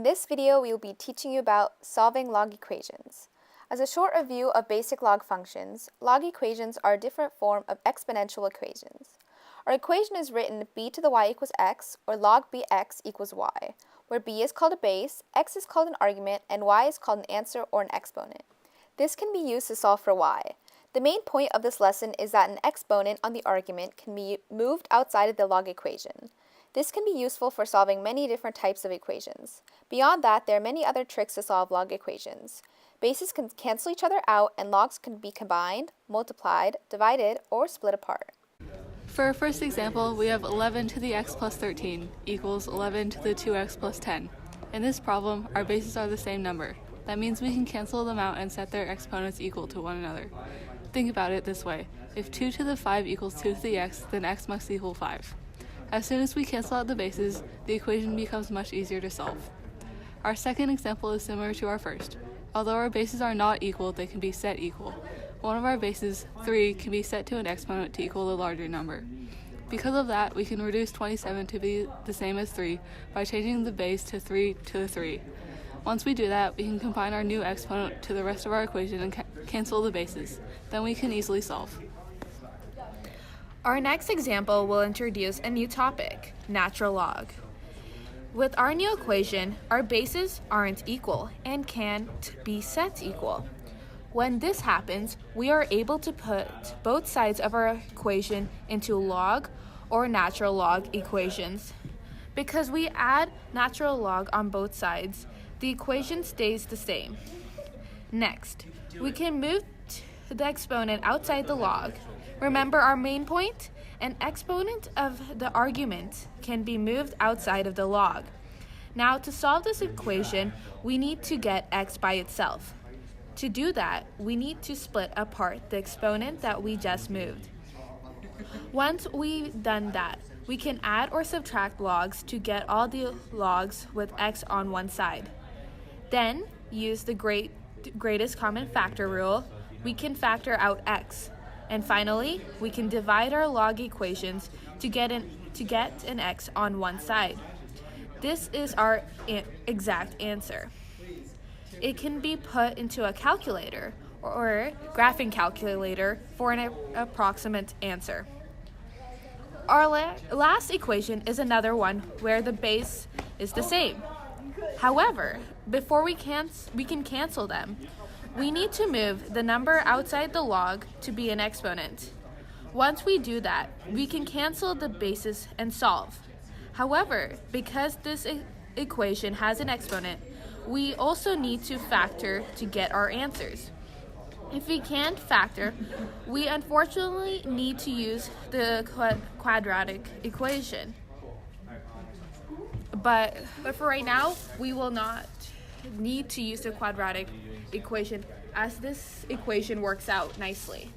this video, we will be teaching you about solving log equations. As a short review of basic log functions, log equations are a different form of exponential equations. Our equation is written b to the y equals x, or log bx equals y, where b is called a base, x is called an argument, and y is called an answer or an exponent. This can be used to solve for y. The main point of this lesson is that an exponent on the argument can be moved outside of the log equation. This can be useful for solving many different types of equations. Beyond that, there are many other tricks to solve log equations. Bases can cancel each other out, and logs can be combined, multiplied, divided, or split apart. For our first example, we have 11 to the x plus 13 equals 11 to the 2x plus 10. In this problem, our bases are the same number. That means we can cancel them out and set their exponents equal to one another. Think about it this way. If 2 to the 5 equals 2 to the x, then x must equal 5. As soon as we cancel out the bases, the equation becomes much easier to solve. Our second example is similar to our first. Although our bases are not equal, they can be set equal. One of our bases, 3, can be set to an exponent to equal the larger number. Because of that, we can reduce 27 to be the same as 3 by changing the base to 3 to the 3. Once we do that, we can combine our new exponent to the rest of our equation and cancel the bases. Then we can easily solve. Our next example will introduce a new topic, natural log. With our new equation, our bases aren't equal and can't be set equal. When this happens, we are able to put both sides of our equation into log or natural log equations. Because we add natural log on both sides, the equation stays the same. Next, we can move the exponent outside the log. Remember our main point? An exponent of the argument can be moved outside of the log. Now, to solve this equation, we need to get x by itself. To do that, we need to split apart the exponent that we just moved. Once we've done that, we can add or subtract logs to get all the logs with x on one side. Then, use the greatest common factor rule. We can factor out x. And finally, we can divide our log equations to get an x on one side. This is our exact answer. It can be put into a calculator or graphing calculator for an approximate answer. Our last equation is another one where the base is the same. However, before we can cancel them, we need to move the number outside the log to be an exponent. Once we do that, we can cancel the bases and solve. However, because this equation has an exponent, we also need to factor to get our answers. If we can't factor, we unfortunately need to use the quadratic equation. But for right now, we will not need to use the quadratic equation as this equation works out nicely.